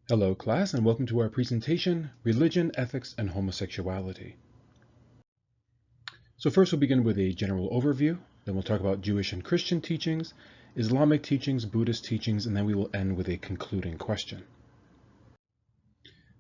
Hello class, and welcome to our presentation, Religion, Ethics, and Homosexuality. So first we'll begin with a general overview, then we'll talk about Jewish and Christian teachings, Islamic teachings, Buddhist teachings, and then we will end with a concluding question.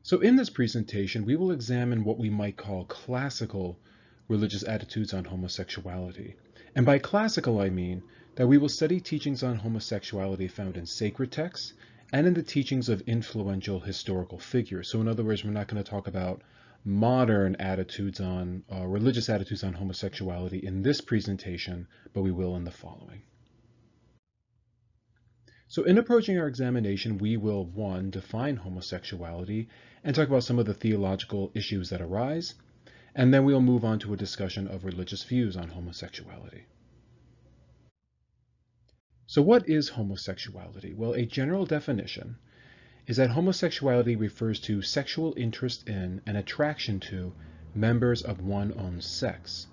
So in this presentation, we will examine what we might call classical religious attitudes on homosexuality. And by classical, I mean that we will study teachings on homosexuality found in sacred texts and in the teachings of influential historical figures. So in other words, we're not going to talk about modern attitudes on religious attitudes on homosexuality in this presentation, but we will in the following. So in approaching our examination, we will, 1, define homosexuality and talk about some of the theological issues that arise, and then we'll move on to a discussion of religious views on homosexuality. So what is homosexuality? Well, a general definition is that homosexuality refers to sexual interest in and attraction to members of one's own sex.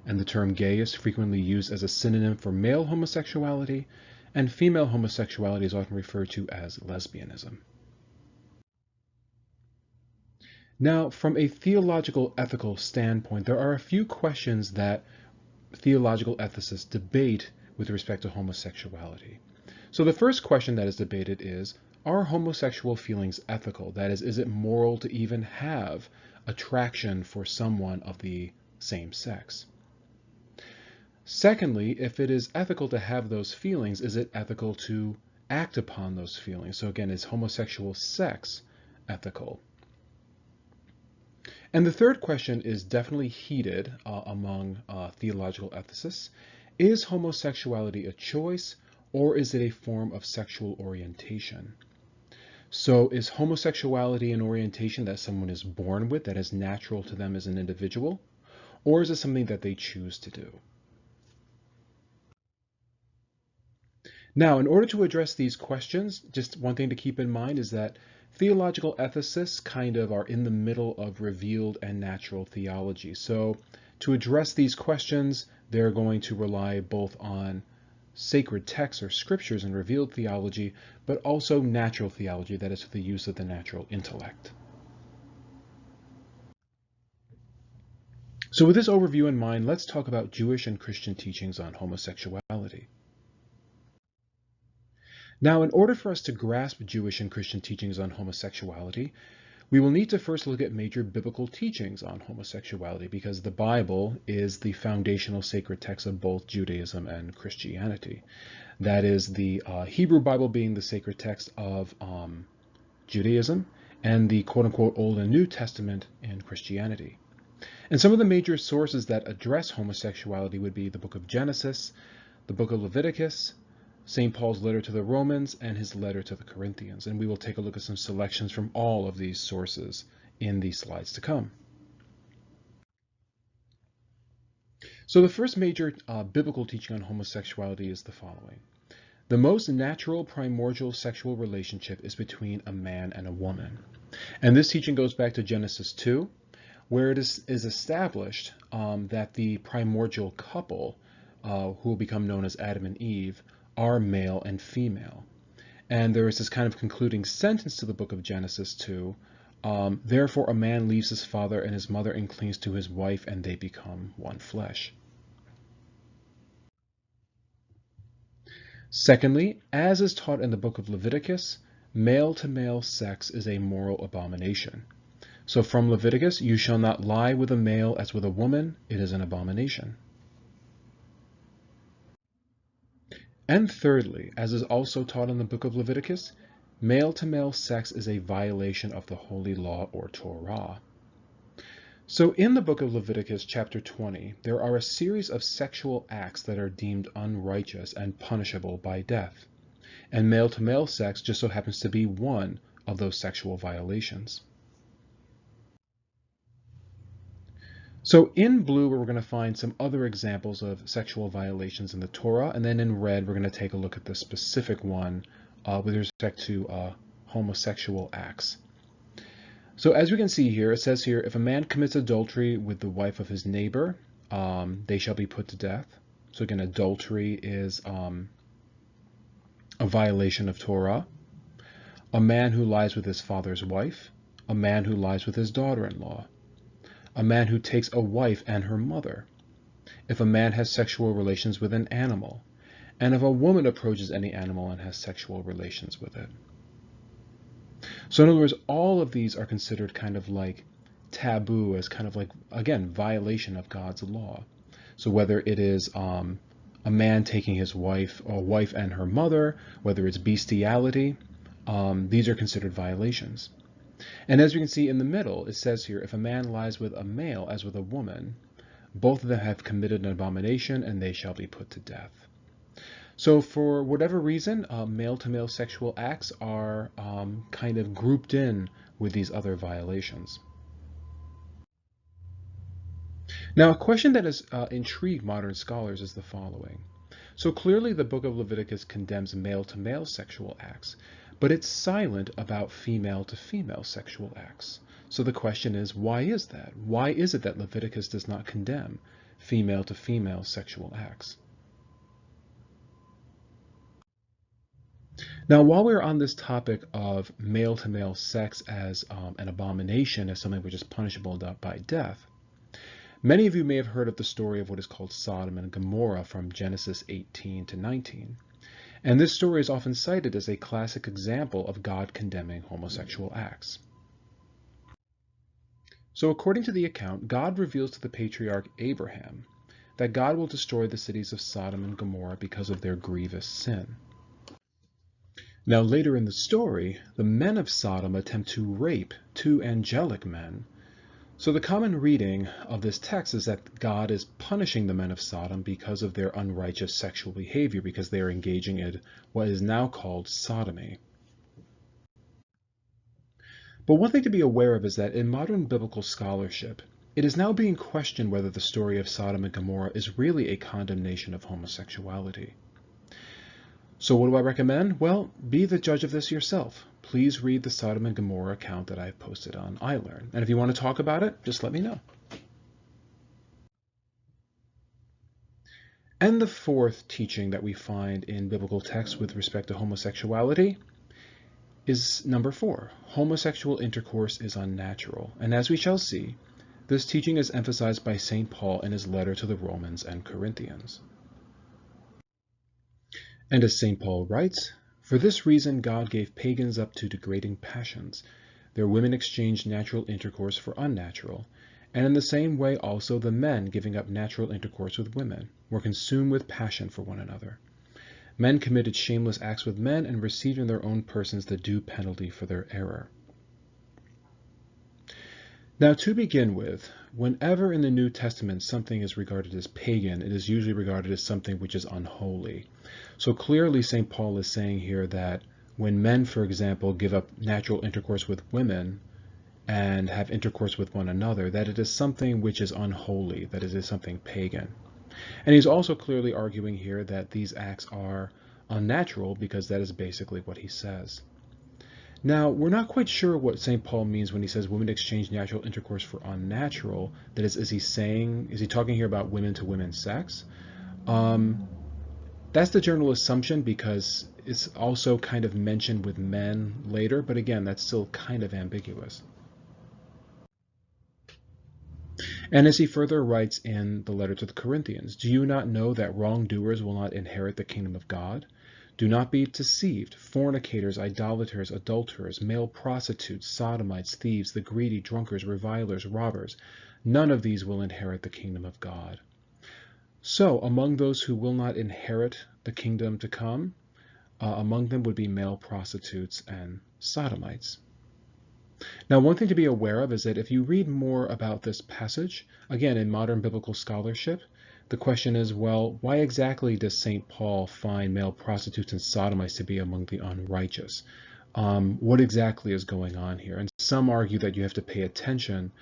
And the term gay is frequently used as a synonym for male homosexuality, and female homosexuality is often referred to as lesbianism. Now, from a theological ethical standpoint, there are a few questions that theological ethicists debate with respect to homosexuality. So the first question that is debated is, are homosexual feelings ethical? That is it moral to even have attraction for someone of the same sex? Secondly, if it is ethical to have those feelings, is it ethical to act upon those feelings? So again, is homosexual sex ethical? And the third question is definitely heated among theological ethicists. Is homosexuality a choice, or is it a form of sexual orientation? So is homosexuality an orientation that someone is born with, that is natural to them as an individual, or is it something that they choose to do? Now, in order to address these questions, just one thing to keep in mind is that theological ethicists kind of are in the middle of revealed and natural theology. So to address these questions, they're going to rely both on sacred texts or scriptures and revealed theology, but also natural theology, that is, the use of the natural intellect. So with this overview in mind, let's talk about Jewish and Christian teachings on homosexuality. Now, in order for us to grasp Jewish and Christian teachings on homosexuality, we will need to first look at major biblical teachings on homosexuality, because the Bible is the foundational sacred text of both Judaism and Christianity. That is, the Hebrew Bible being the sacred text of Judaism, and the quote-unquote Old and New Testament in Christianity. And some of the major sources that address homosexuality would be the book of Genesis, the book of Leviticus, St. Paul's letter to the Romans, and his letter to the Corinthians. And we will take a look at some selections from all of these sources in these slides to come. So the first major biblical teaching on homosexuality is the following. The most natural primordial sexual relationship is between a man and a woman. And this teaching goes back to Genesis 2, where it is established that the primordial couple, who will become known as Adam and Eve, are male and female. And there is this kind of concluding sentence to the book of Genesis 2, therefore a man leaves his father and his mother and clings to his wife, and they become one flesh. Secondly, as is taught in the book of Leviticus, male-to-male sex is a moral abomination. So from Leviticus, you shall not lie with a male as with a woman, it is an abomination. And thirdly, as is also taught in the book of Leviticus, male-to-male sex is a violation of the holy law or Torah. So in the book of Leviticus chapter 20, there are a series of sexual acts that are deemed unrighteous and punishable by death. And male-to-male sex just so happens to be one of those sexual violations. So in blue, we're going to find some other examples of sexual violations in the Torah, and then in red, we're going to take a look at the specific one with respect to homosexual acts. So as we can see here, it says here, if a man commits adultery with the wife of his neighbor, they shall be put to death. So again, adultery is a violation of Torah. a man who lies with his father's wife, a man who lies with his daughter-in-law, a man who takes a wife and her mother, if a man has sexual relations with an animal, and if a woman approaches any animal and has sexual relations with it. So in other words, all of these are considered kind of like taboo, as kind of like, again, violation of God's law. So whether it is a man taking his wife, or wife and her mother, whether it's bestiality, these are considered violations. And as we can see in the middle, it says here, if a man lies with a male as with a woman, both of them have committed an abomination, and they shall be put to death. So for whatever reason, male-to-male sexual acts are kind of grouped in with these other violations. Now, a question that has intrigued modern scholars is the following. So clearly the book of Leviticus condemns male-to-male sexual acts, but it's silent about female-to-female sexual acts. So the question is, why is that? Why is it that Leviticus does not condemn female-to-female sexual acts? Now, while we're on this topic of male-to-male sex as an abomination, as something which is punishable by death, many of you may have heard of the story of what is called Sodom and Gomorrah from Genesis 18 to 19. And this story is often cited as a classic example of God condemning homosexual acts. So according to the account, God reveals to the patriarch Abraham that God will destroy the cities of Sodom and Gomorrah because of their grievous sin. Now later in the story, the men of Sodom attempt to rape two angelic men. So the common reading of this text is that God is punishing the men of Sodom because of their unrighteous sexual behavior, because they are engaging in what is now called sodomy. But one thing to be aware of is that in modern biblical scholarship, it is now being questioned whether the story of Sodom and Gomorrah is really a condemnation of homosexuality. So what do I recommend? Well, be the judge of this yourself. Please read the Sodom and Gomorrah account that I've posted on iLearn. And if you want to talk about it, just let me know. And the fourth teaching that we find in biblical texts with respect to homosexuality is number 4. Homosexual intercourse is unnatural. And as we shall see, this teaching is emphasized by St. Paul in his letter to the Romans and Corinthians. And as St. Paul writes, for this reason God gave pagans up to degrading passions. Their women exchanged natural intercourse for unnatural, and in the same way also the men, giving up natural intercourse with women, were consumed with passion for one another. Men committed shameless acts with men and received in their own persons the due penalty for their error. Now, to begin with, whenever in the New Testament something is regarded as pagan, it is usually regarded as something which is unholy. So clearly St. Paul is saying here that when men, for example, give up natural intercourse with women and have intercourse with one another, that it is something which is unholy, that it is something pagan. And he's also clearly arguing here that these acts are unnatural, because that is basically what he says. Now, we're not quite sure what St. Paul means when he says women exchange natural intercourse for unnatural. That is he talking here about women-to-women sex? That's the general assumption, because it's also kind of mentioned with men later, but again, that's still kind of ambiguous. And as he further writes in the letter to the Corinthians, do you not know that wrongdoers will not inherit the kingdom of God? Do not be deceived. Fornicators, idolaters, adulterers, male prostitutes, sodomites, thieves, the greedy, drunkards, revilers, robbers, none of these will inherit the kingdom of God. So, among those who will not inherit the kingdom to come, among them would be male prostitutes and sodomites. Now, one thing to be aware of is that if you read more about this passage, again, in modern biblical scholarship, the question is, well, why exactly does St. Paul find male prostitutes and sodomites to be among the unrighteous? What exactly is going on here? And some argue that you have to pay attention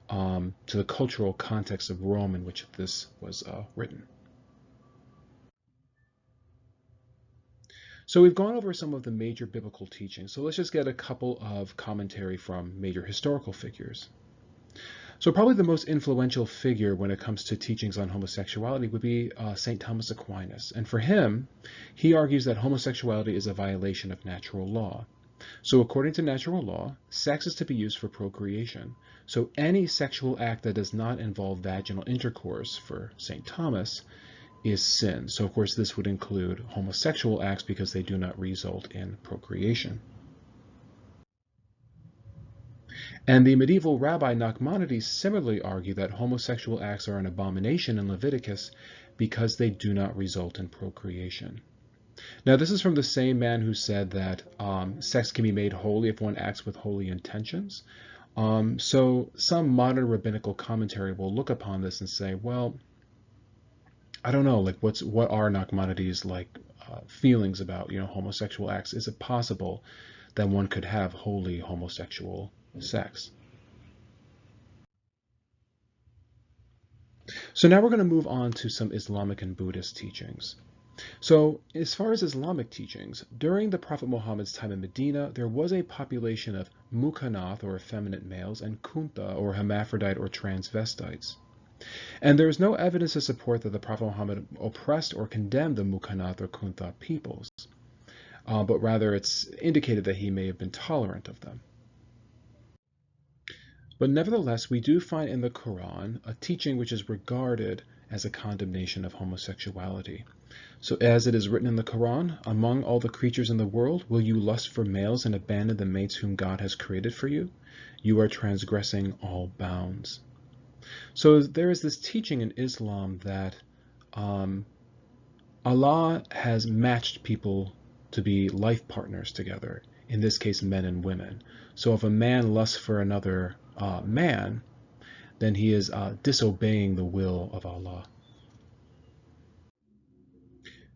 to the cultural context of Rome in which this was written. So we've gone over some of the major biblical teachings. So let's just get a couple of commentary from major historical figures. So probably the most influential figure when it comes to teachings on homosexuality would be St. Thomas Aquinas. And for him, he argues that homosexuality is a violation of natural law. So according to natural law, sex is to be used for procreation. So any sexual act that does not involve vaginal intercourse for St. Thomas is sin. So of course this would include homosexual acts because they do not result in procreation. And the medieval rabbi Nachmanides similarly argued that homosexual acts are an abomination in Leviticus because they do not result in procreation. Now, this is from the same man who said that sex can be made holy if one acts with holy intentions. So some modern rabbinical commentary will look upon this and say, well, I don't know, like what are Nachmanides' feelings about homosexual acts? Is it possible that one could have holy homosexual sex? So now we're going to move on to some Islamic and Buddhist teachings. So as far as Islamic teachings, during the Prophet Muhammad's time in Medina, there was a population of mukanath or effeminate males and kuntha or hermaphrodite or transvestites. And there is no evidence to support that the Prophet Muhammad oppressed or condemned the mukanath or kuntha peoples, but rather it's indicated that he may have been tolerant of them. But nevertheless, we do find in the Quran a teaching which is regarded as a condemnation of homosexuality. So as it is written in the Quran, among all the creatures in the world, will you lust for males and abandon the mates whom God has created for you? You are transgressing all bounds. So there is this teaching in Islam that Allah has matched people to be life partners together, in this case men and women. So if a man lusts for another man, then he is disobeying the will of Allah.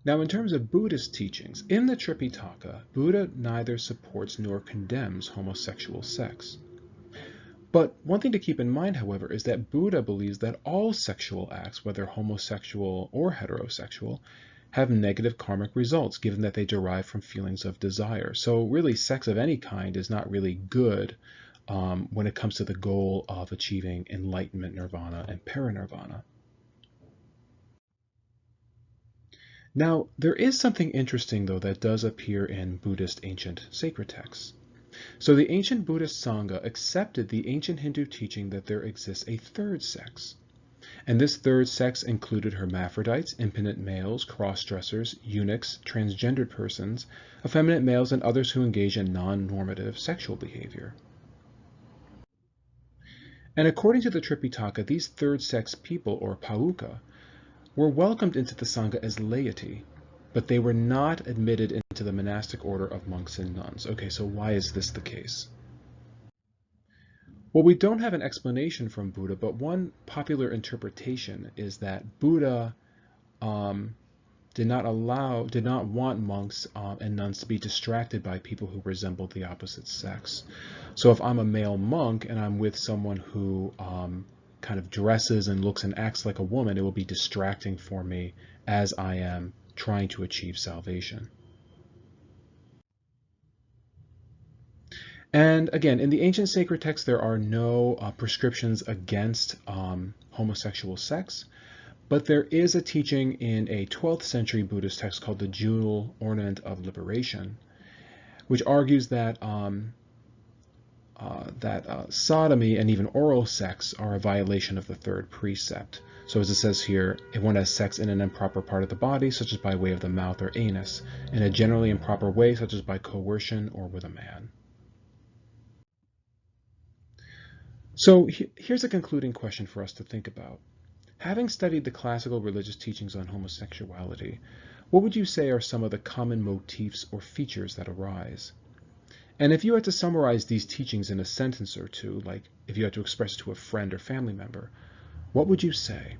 Now, in terms of Buddhist teachings, in the Tripitaka, Buddha neither supports nor condemns homosexual sex. But one thing to keep in mind, however, is that Buddha believes that all sexual acts, whether homosexual or heterosexual, have negative karmic results, given that they derive from feelings of desire. So really, sex of any kind is not really good when it comes to the goal of achieving enlightenment, nirvana, and parinirvana. Now, there is something interesting, though, that does appear in Buddhist ancient sacred texts. So the ancient Buddhist Sangha accepted the ancient Hindu teaching that there exists a third sex. And this third sex included hermaphrodites, impotent males, cross-dressers, eunuchs, transgendered persons, effeminate males, and others who engage in non-normative sexual behavior. And according to the Tripitaka, these third sex people, or pauka, were welcomed into the Sangha as laity, but they were not admitted into the monastic order of monks and nuns. Okay, so why is this the case? Well, we don't have an explanation from Buddha, but one popular interpretation is that Buddha did not want monks and nuns to be distracted by people who resembled the opposite sex. So if I'm a male monk and I'm with someone who kind of dresses and looks and acts like a woman, it will be distracting for me as I am trying to achieve salvation. And again, in the ancient sacred texts, there are no prescriptions against homosexual sex, but there is a teaching in a 12th century Buddhist text called the Jewel Ornament of Liberation, which argues that sodomy and even oral sex are a violation of the third precept. So as it says here, if one has sex in an improper part of the body, such as by way of the mouth or anus, in a generally improper way, such as by coercion or with a man. So here's a concluding question for us to think about. Having studied the classical religious teachings on homosexuality, what would you say are some of the common motifs or features that arise? And if you had to summarize these teachings in a sentence or two, like if you had to express it to a friend or family member, what would you say?